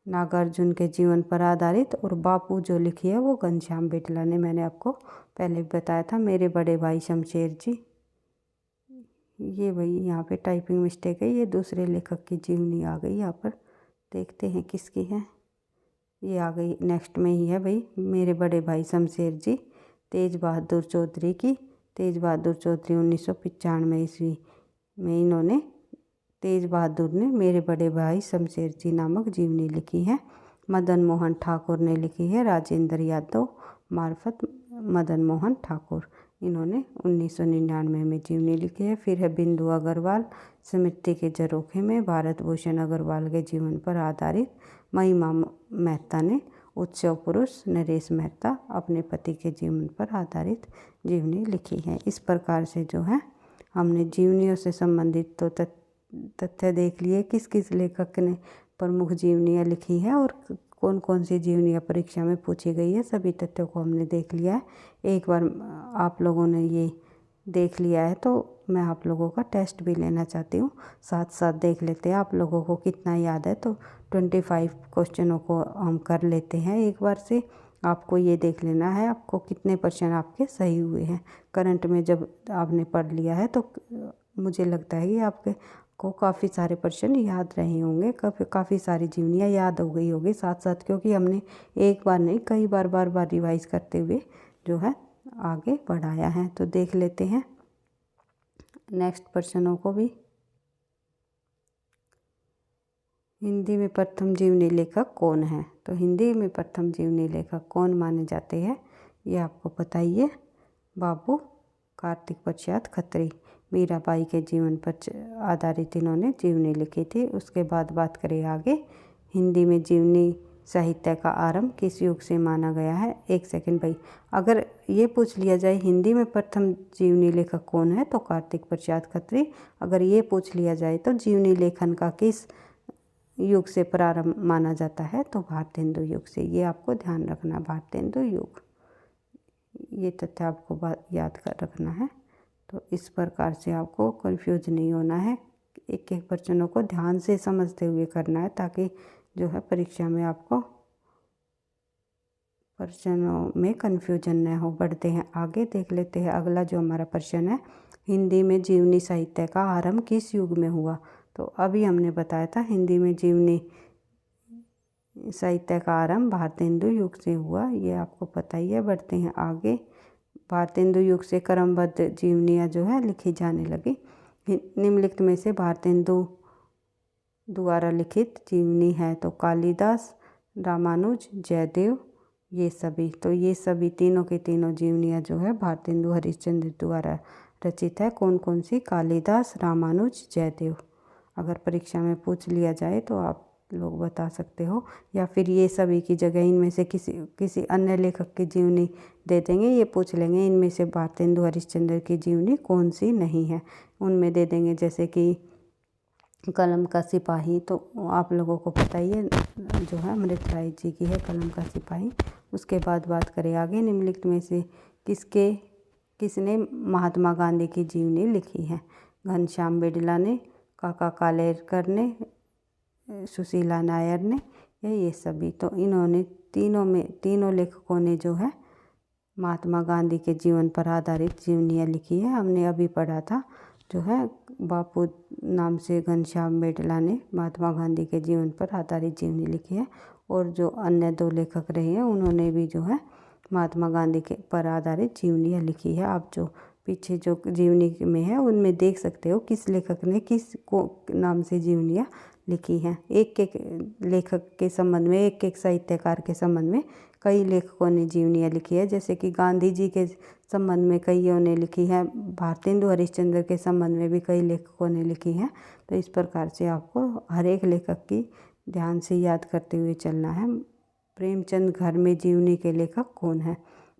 नागार्जुन के जीवन पर आधारित, और बापू जो लिखी है वो घनश्याम बिटला ने, मैंने आपको पहले बताया था। मेरे बड़े भाई शमशेर जी, ये भाई यहाँ पे टाइपिंग मिस्टेक है, ये दूसरे लेखक की जीवनी आ गई यहाँ पर। देखते हैं किसकी है, ये आ गई नेक्स्ट में ही है भाई, मेरे बड़े भाई शमशेर जी, तेज बहादुर चौधरी की। तेज बहादुर चौधरी 1995 ईस्वी में इन्होंने, तेज बहादुर ने मेरे बड़े भाई शमशेर जी नामक जीवनी लिखी है। मदन मोहन ठाकुर ने लिखी है राजेंद्र यादव मार्फत मदन मोहन ठाकुर, इन्होंने 1999 में जीवनी लिखी है। फिर है बिंदु अग्रवाल स्मृति के झरोखे में, भारत भूषण अग्रवाल के जीवन पर आधारित। महिमा मेहता ने उत्सव पुरुष नरेश मेहता अपने पति के जीवन पर आधारित जीवनी लिखी है। इस प्रकार से जो है हमने जीवनियों से संबंधित तो तथ्य देख लिए, किस किस लेखक ने प्रमुख जीवनियाँ लिखी है और कौन कौन सी जीवनियाँ परीक्षा में पूछी गई है, सभी तथ्यों को हमने देख लिया है। एक बार आप लोगों ने ये देख लिया है तो मैं आप लोगों का टेस्ट भी लेना चाहती हूँ, साथ साथ देख लेते हैं आप लोगों को कितना याद है। तो 25 क्वेश्चनों को हम कर लेते हैं एक बार से। आपको ये देख लेना है आपको कितने परसेंट आपके सही हुए हैं। करंट में जब आपने पढ़ लिया है तो मुझे लगता है कि आपके को काफ़ी सारे प्रश्न याद रहे होंगे, काफ़ी सारी जीवनियाँ याद हो गई होगी साथ साथ, क्योंकि हमने एक बार नहीं कई बार बार रिवाइज करते हुए जो है आगे बढ़ाया है। तो देख लेते हैं नेक्स्ट प्रश्नों को भी। हिंदी में प्रथम जीवनी लेखक कौन है? तो हिंदी में प्रथम जीवनी लेखक कौन माने जाते हैं ये आपको पता ही है, बाबू कार्तिक प्रसाद खत्री। मीराबाई के जीवन पर आधारित इन्होंने जीवनी लिखी थी। उसके बाद बात करें आगे, हिंदी में जीवनी साहित्य का आरंभ किस युग से माना गया है? एक सेकंड भाई, अगर ये पूछ लिया जाए हिंदी में प्रथम जीवनी लेखक कौन है तो कार्तिक प्रसाद खत्री। अगर ये पूछ लिया जाए तो जीवनी लेखन का किस युग से प्रारंभ माना जाता है तो भारतेंदु युग से, ये आपको ध्यान रखना, भारतेंदु युग, ये तथ्य आपको याद कर रखना है। तो इस प्रकार से आपको कंफ्यूज नहीं होना है, एक एक प्रश्नों को ध्यान से समझते हुए करना है ताकि जो है परीक्षा में आपको प्रश्नों में कंफ्यूजन न हो। बढ़ते हैं आगे, देख लेते हैं अगला जो हमारा प्रश्न है, हिंदी में जीवनी साहित्य का आरंभ किस युग में हुआ? तो अभी हमने बताया था हिंदी में जीवनी साहित्य का आरंभ भारतेंदु युग से हुआ, ये आपको पता ही है। बढ़ते हैं आगे, भारतेंदु युग से क्रमबद्ध जीवनियाँ जो है लिखी जाने लगी। निम्नलिखित में से भारतेंदु द्वारा लिखित जीवनी है तो कालिदास, रामानुज, जयदेव, ये सभी। तो ये सभी तीनों के तीनों जीवनियाँ जो है भारतेंदु हरिश्चंद्र द्वारा रचित है? कौन कौन सी? कालिदास, रामानुज, जयदेव। अगर परीक्षा में पूछ लिया जाए तो आप लोग बता सकते हो, या फिर ये सभी की जगह इनमें से किसी अन्य लेखक की जीवनी दे देंगे। ये पूछ लेंगे इनमें से भारतेंदु हरिश्चंद्र की जीवनी कौन सी नहीं है, उनमें दे देंगे। जैसे कि कलम का सिपाही, तो आप लोगों को पता ही है जो है अमृतराय जी की है कलम का सिपाही। उसके बाद बात करें आगे, निम्नलिखित में से किसने महात्मा गांधी की जीवनी लिखी है? घनश्याम बिड़ला ने, काका कालेलकर ने, सुशीला नायर ने, या ये सभी? तो इन्होंने तीनों लेखकों ने जो है महात्मा गांधी के जीवन पर आधारित जीवनियाँ लिखी है। हमने अभी पढ़ा था जो है बापू नाम से घनश्याम बिड़ला ने महात्मा गांधी के जीवन पर आधारित जीवनी लिखी है, और जो अन्य 2 लेखक रहे हैं उन्होंने भी जो है महात्मा गांधी के पर आधारित जीवनियाँ लिखी है। आप जो पीछे जो जीवनी में है उनमें देख सकते हो किस लेखक ने किस को नाम से जीवनियाँ लिखी हैं। एक एक लेखक के संबंध में, एक एक साहित्यकार के संबंध में कई लेखकों ने जीवनियाँ लिखी है। जैसे कि गांधी जी के संबंध में कईयों ने लिखी है, भारतेंदु हरिश्चंद्र के संबंध में भी कई लेखकों ने लिखी है। तो इस प्रकार से आपको हर एक लेखक की ध्यान से याद करते हुए चलना है। प्रेमचंद घर में जीवनी के लेखक कौन है?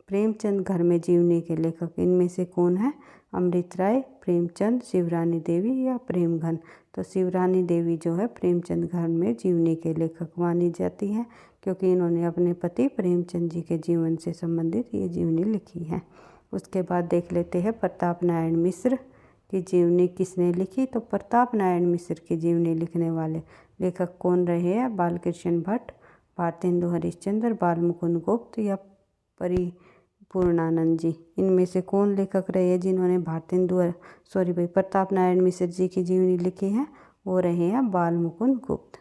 प्रेमचंद घर में जीवनी के लेखक इनमें से कौन है? अमृत राय, प्रेमचंद, शिवरानी देवी या प्रेमघन? तो शिवरानी देवी जो है प्रेमचंद घर में जीवनी के लेखक मानी जाती हैं, क्योंकि इन्होंने अपने पति प्रेमचंद जी के जीवन से संबंधित ये जीवनी लिखी है। उसके बाद देख लेते हैं प्रताप नारायण मिश्र की जीवनी किसने लिखी? तो प्रताप नारायण मिश्र की जीवनी लिखने वाले लेखक कौन रहे हैं? बालकृष्ण भट्ट, भारतेंदु हरिश्चंद्र, बालमुकुंद गुप्त या परिपूर्णानंद जी? इनमें से कौन लेखक रहे हैं जिन्होंने प्रताप नारायण मिश्र जी की जीवनी लिखी है? वो रहे हैं बालमुकुंद गुप्त।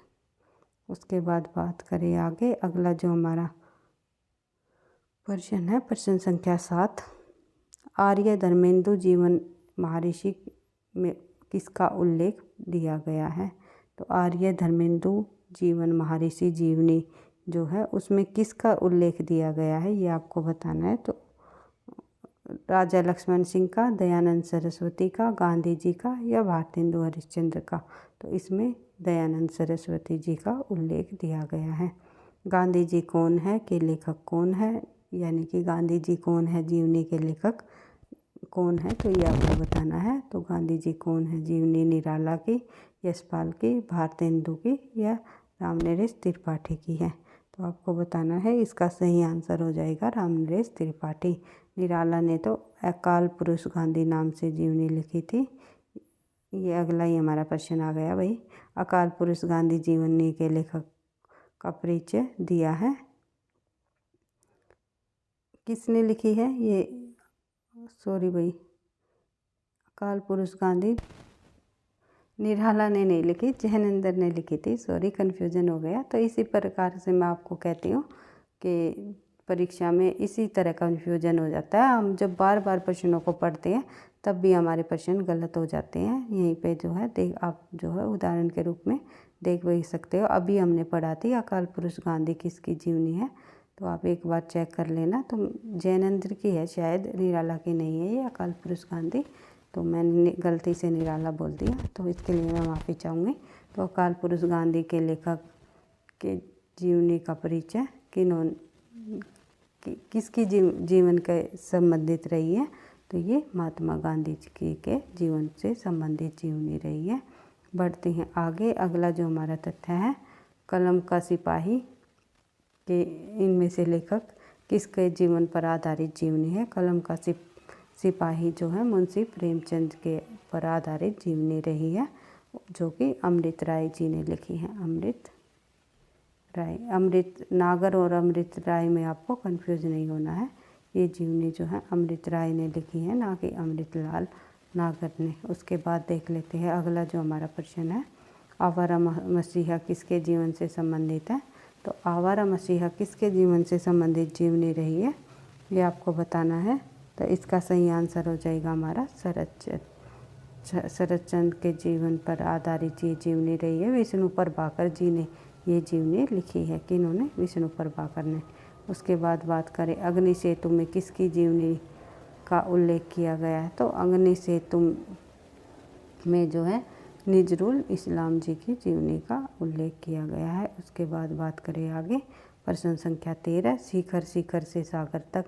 उसके बाद बात करें आगे, अगला जो हमारा प्रश्न है प्रश्न संख्या 7, आर्य धर्मेंदु जीवन महर्षि में किसका उल्लेख दिया गया है? तो आर्य धर्मेंदु जीवन महर्षि जीवनी जो है उसमें किसका उल्लेख दिया गया है, ये आपको बताना है। तो राजा लक्ष्मण सिंह का, दयानंद सरस्वती का, गांधी जी का या भारतेंदु हरिश्चंद्र का? तो इसमें दयानंद सरस्वती जी का उल्लेख दिया गया है। गांधी जी कौन है के लेखक कौन है, यानी कि गांधी जी कौन है जीवनी के लेखक कौन है, तो ये आपको बताना है। तो गांधी जी कौन है जीवनी निराला की, यशपाल की, भारतेंदु की या रामनरेश त्रिपाठी की है? तो आपको बताना है। इसका सही आंसर हो जाएगा रामनरेश त्रिपाठी। निराला ने तो अकाल पुरुष गांधी नाम से जीवनी लिखी थी। ये अगला ही हमारा प्रश्न आ गया भाई, अकाल पुरुष गांधी जीवनी के लेखक का परिचय दिया है किसने लिखी है? ये सॉरी भाई, अकाल पुरुष गांधी निराला ने नहीं लिखी, जैनेंद्र ने लिखी थी। सॉरी, कन्फ्यूजन हो गया। तो इसी प्रकार से मैं आपको कहती हूँ कि परीक्षा में इसी तरह कन्फ्यूजन हो जाता है। हम जब बार बार प्रश्नों को पढ़ते हैं तब भी हमारे प्रश्न गलत हो जाते हैं। यहीं पे जो है आप जो है उदाहरण के रूप में देख भी सकते हो। अभी हमने पढ़ा थी अकाल पुरुष गांधी किसकी जीवनी है, तो आप एक बार चेक कर लेना। तो जैनेंद्र की है शायद, निराला की नहीं है ये अकाल पुरुष गांधी। तो मैंने गलती से निराला बोल दिया, तो इसके लिए मैं माफ़ी चाहूँगी। तो अकाल पुरुष गांधी के लेखक के जीवनी का परिचय किसकी जीवन के संबंधित रही है? तो ये महात्मा गांधी जी के जीवन से संबंधित जीवनी रही है। बढ़ते हैं आगे, अगला जो हमारा तथ्य है, कलम का सिपाही के इनमें से लेखक किसके जीवन पर आधारित जीवनी है? कलम का सिपाही जो है मुंशी प्रेमचंद के पर आधारित जीवनी रही है, जो कि अमृत राय जी ने लिखी है। अमृत नागर और अमृत राय में आपको कंफ्यूज नहीं होना है। ये जीवनी जो है अमृत राय ने लिखी है, ना कि अमृतलाल नागर ने। उसके बाद देख लेते हैं अगला जो हमारा प्रश्न है, आवारा मसीहा किसके जीवन से संबंधित है? तो आवारा मसीहा किसके जीवन से संबंधित जीवनी रही है, ये आपको बताना है। तो इसका सही आंसर हो जाएगा हमारा शरद चंद्र के जीवन पर आधारित ये जीवनी रही है। विष्णु प्रभाकर जी ने ये जीवनी लिखी है। किन्होंने? विष्णु प्रभाकर ने। उसके बाद बात करें अग्नि सेतु में किसकी जीवनी का उल्लेख किया गया है। तो अग्नि सेतु में जो है नजरुल इस्लाम जी की जीवनी का उल्लेख किया गया है। उसके बाद बात करें आगे, प्रश्न संख्या 13, शिखर शिखर से सागर तक,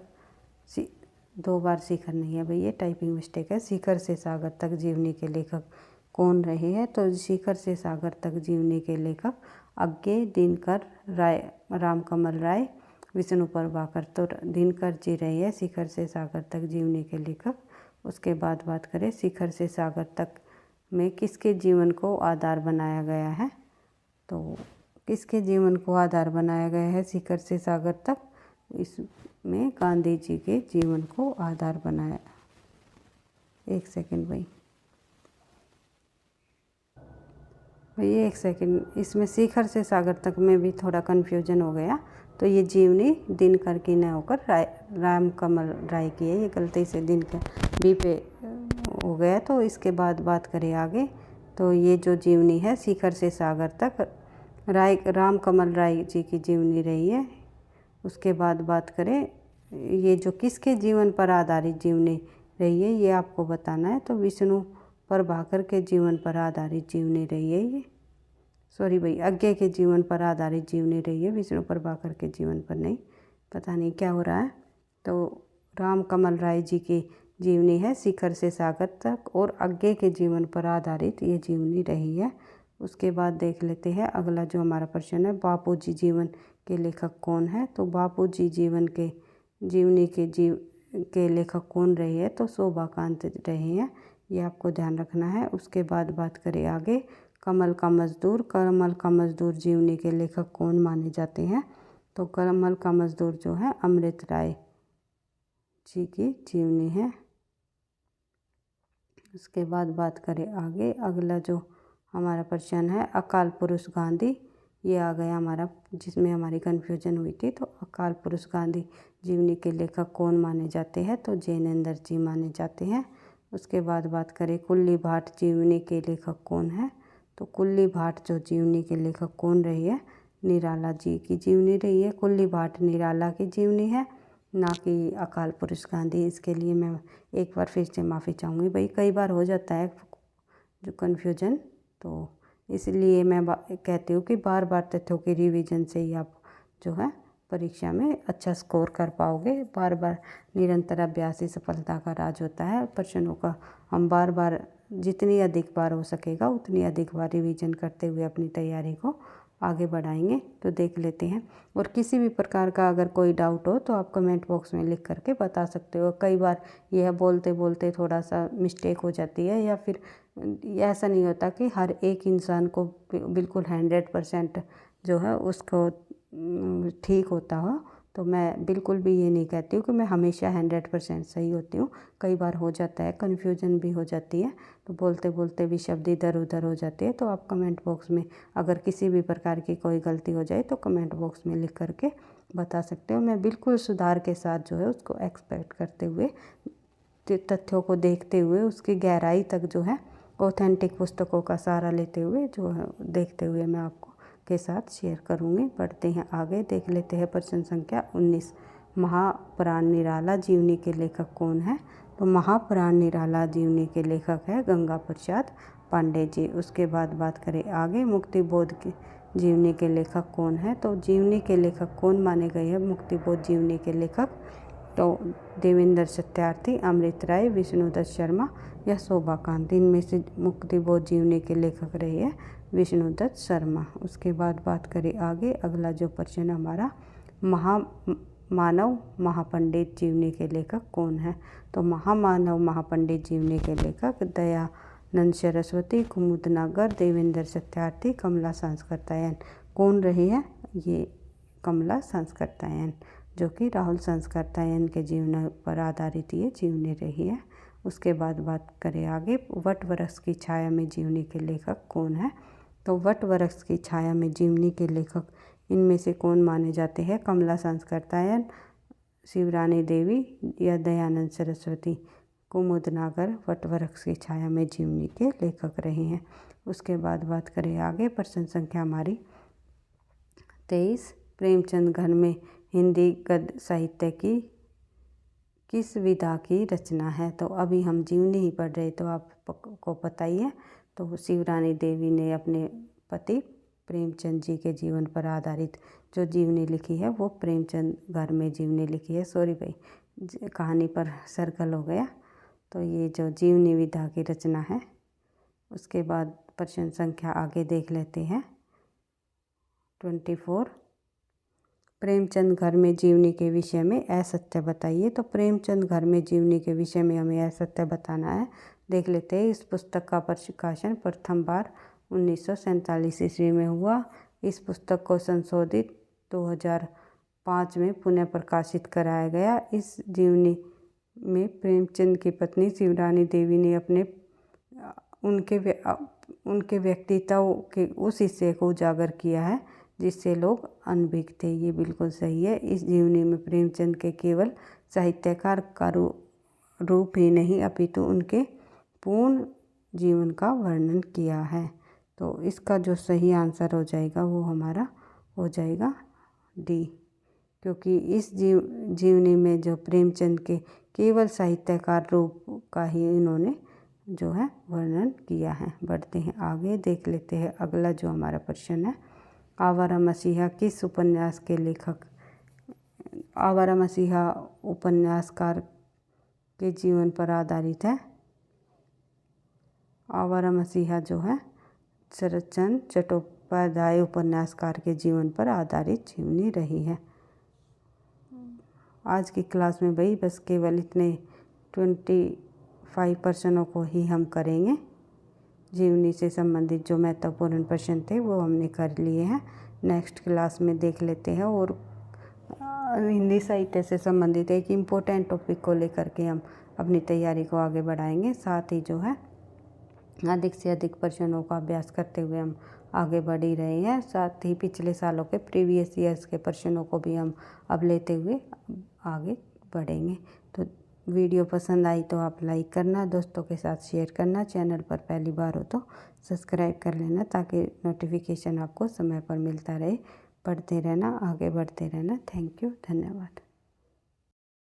2 बार शिखर नहीं है भाई, ये टाइपिंग मिस्टेक है। शिखर से सागर तक जीवनी के लेखक कौन रहे हैं? तो शिखर से सागर तक जीवनी के लेखक अज्ञे, दिनकर राय, रामकमल राय, विष्णु प्रभाकर। तो दिनकर जी रहे हैं शिखर से सागर तक जीवनी के लेखक। उसके बाद बात करें शिखर से सागर तक में किसके जीवन को आधार बनाया गया है? तो किसके जीवन को आधार बनाया गया है शिखर से सागर तक? इसमें गांधी जी के जीवन को आधार बनाया। एक सेकंड भाई, एक सेकंड, इसमें शिखर से सागर तक में भी थोड़ा कन्फ्यूजन हो गया। तो ये जीवनी दिनकर की न होकर रामकमल राय की है, ये गलती से दिनकर बी पे हो गया। तो इसके बाद बात करें आगे, तो ये जो जीवनी है शिखर से सागर तक रामकमल राय जी की जीवनी रही है। उसके बाद बात करें ये जो किसके जीवन पर आधारित जीवनी रही है, ये आपको बताना है। तो विष्णु प्रभाकर के जीवन पर आधारित जीवनी रही है ये, सॉरी भाई, अज्ञे के जीवन पर आधारित जीवनी रही है, विष्णु प्रभाकर के जीवन पर नहीं। पता नहीं क्या हो रहा है। तो रामकमल राय जी की जीवनी है शिखर से सागर तक, और अज्ञे के जीवन पर आधारित ये जीवनी रही है। उसके बाद देख लेते हैं अगला जो हमारा प्रश्न है, बापू जी जीवन के लेखक कौन है? तो बापू जी जीवनी के लेखक कौन रहे हैं? तो शोभाकांत रहे हैं, ये आपको ध्यान रखना है। उसके बाद बात करें आगे, कमल का मजदूर जीवनी के लेखक कौन माने जाते हैं? तो कमल का मजदूर जो है अमृत राय जी की जीवनी है। उसके बाद बात करें आगे, अगला जो हमारा प्रश्न है, अकाल पुरुष गांधी, ये आ गया हमारा जिसमें हमारी कन्फ्यूजन हुई थी। तो अकाल पुरुष गांधी जीवनी के लेखक कौन माने जाते हैं? तो जैनेंद्र जी माने जाते हैं। उसके बाद बात करें कुल्ली भाट जीवनी के लेखक कौन है? तो कुल्ली भाट जो जीवनी के लेखक कौन रही है? निराला जी की जीवनी रही है। कुल्ली भाट निराला की जीवनी है, ना कि अकाल पुरुष गांधी। इसके लिए मैं एक बार फिर से माफ़ी चाहूँगी भाई, कई बार हो जाता है जो कन्फ्यूजन, तो इसलिए मैं कहती हूँ कि बार बार तथ्यों की रिवीजन से ही आप जो है परीक्षा में अच्छा स्कोर कर पाओगे। बार बार निरंतर अभ्यास ही सफलता का राज होता है। प्रश्नों का हम बार बार जितनी अधिक बार हो सकेगा उतनी अधिक बार रिवीजन करते हुए अपनी तैयारी को आगे बढ़ाएंगे। तो देख लेते हैं, और किसी भी प्रकार का अगर कोई डाउट हो तो आप कमेंट बॉक्स में लिख करके बता सकते हो। कई बार यह बोलते बोलते थोड़ा सा मिस्टेक हो जाती है, या फिर ऐसा नहीं होता कि हर एक इंसान को बिल्कुल 100% जो है उसको ठीक होता हो। तो मैं बिल्कुल भी ये नहीं कहती हूँ कि मैं हमेशा 100% सही होती हूँ। कई बार हो जाता है, कन्फ्यूजन भी हो जाती है, तो बोलते बोलते भी शब्द इधर उधर हो जाते हैं। तो आप कमेंट बॉक्स में अगर किसी भी प्रकार की कोई गलती हो जाए तो कमेंट बॉक्स में लिख करके बता सकते हो। मैं बिल्कुल सुधार के साथ जो है उसको एक्सपेक्ट करते हुए, तथ्यों को देखते हुए, उसकी गहराई तक जो है ऑथेंटिक पुस्तकों का सहारा लेते हुए जो है देखते हुए मैं आपको के साथ शेयर करूँगी। बढ़ते हैं आगे, देख लेते हैं प्रश्न संख्या 19, महाप्राण निराला जीवनी के लेखक कौन है? तो महाप्राण निराला जीवनी के लेखक है गंगा प्रसाद पांडे जी। उसके बाद बात करें आगे, मुक्ति बोध की जीवनी के लेखक कौन है? तो जीवनी के लेखक कौन माने गए हैं मुक्ति बोध जीवनी के लेखक? तो देवेंद्र सत्यार्थी, अमृत राय, विष्णुदत्त शर्मा या शोभाकांत। इनमें से मुक्ति बोध जीवनी के लेखक रहे हैं विष्णुदत्त शर्मा। उसके बाद बात करें आगे, अगला जो प्रश्न हमारा, महामानव महापंडित जीवनी के लेखक कौन है? तो महामानव महापंडित जीवनी के लेखक दयानंद सरस्वती, कुमुदनागर, देवेंद्र सत्यार्थी, कमला संस्कृतायन। कौन रही है? ये कमला संस्कृतायन, जो कि राहुल संस्कृतायन के जीवन पर आधारित ये जीवनी रही है। उसके बाद बात करें आगे, वट वृक्ष की छाया में जीवनी के लेखक कौन है? तो वट वृक्ष की छाया में जीवनी के लेखक इनमें से कौन माने जाते हैं? कमला संस्कृतायन, शिवरानी देवी या दयानंद सरस्वती। कुमुदनागर वट वृक्ष की छाया में जीवनी के लेखक रहे हैं। उसके बाद बात करें आगे, प्रश्न संख्या हमारी 23, प्रेमचंद घर में हिंदी गद्य साहित्य की किस विधा की रचना है। तो अभी हम जीवनी ही पढ़ रहे, तो आपको पता ही है। तो शिवरानी देवी ने अपने पति प्रेमचंद जी के जीवन पर आधारित जो जीवनी लिखी है वो प्रेमचंद घर में जीवनी लिखी है। सॉरी भाई, कहानी पर सर्कल हो गया। तो ये जो जीवनी विधा की रचना है। उसके बाद प्रश्न संख्या आगे देख लेते हैं। 24, प्रेमचंद घर में जीवनी के विषय में असत्य बताइए। तो प्रेमचंद घर में जीवनी के विषय में हमें असत्य बताना है। देख लेते हैं। इस पुस्तक का प्रकाशन प्रथम बार 1947 ईस्वी में हुआ। इस पुस्तक को संशोधित 2005 में पुनः प्रकाशित कराया गया। इस जीवनी में प्रेमचंद की पत्नी शिवरानी देवी ने उनके व्यक्तित्व के उस हिस्से को उजागर किया है जिससे लोग अनभिज्ञ थे। ये बिल्कुल सही है। इस जीवनी में प्रेमचंद के केवल साहित्यकार का रूप ही नहीं अपितु उनके पूर्ण जीवन का वर्णन किया है। तो इसका जो सही आंसर हो जाएगा वो हमारा हो जाएगा डी, क्योंकि इस जीवनी में जो प्रेमचंद के केवल साहित्यकार रूप का ही इन्होंने जो है वर्णन किया है। बढ़ते हैं आगे, देख लेते हैं अगला जो हमारा प्रश्न है। आवारा मसीहा किस उपन्यास के लेखक, आवारा मसीहा उपन्यासकार के जीवन पर आधारित है। आवारा मसीहा जो है शरतचंद्र चट्टोपाध्याय उपन्यासकार के जीवन पर आधारित जीवनी रही है। आज की क्लास में भाई बस केवल इतने 25 प्रश्नों को ही हम करेंगे। जीवनी से संबंधित जो महत्वपूर्ण प्रश्न थे वो हमने कर लिए हैं। नेक्स्ट क्लास में देख लेते हैं और हिंदी साहित्य से संबंधित एक इम्पोर्टेंट टॉपिक को लेकर के हम अपनी तैयारी को आगे बढ़ाएंगे। साथ ही जो है अधिक से अधिक प्रश्नों का अभ्यास करते हुए हम आगे बढ़ ही रहे हैं। साथ ही पिछले सालों के प्रीवियस ईयर्स के प्रश्नों को भी हम अब लेते हुए आगे बढ़ेंगे। तो वीडियो पसंद आई तो आप लाइक करना, दोस्तों के साथ शेयर करना, चैनल पर पहली बार हो तो सब्सक्राइब कर लेना ताकि नोटिफिकेशन आपको समय पर मिलता रहे। पढ़ते रहना, आगे बढ़ते रहना। थैंक यू, धन्यवाद।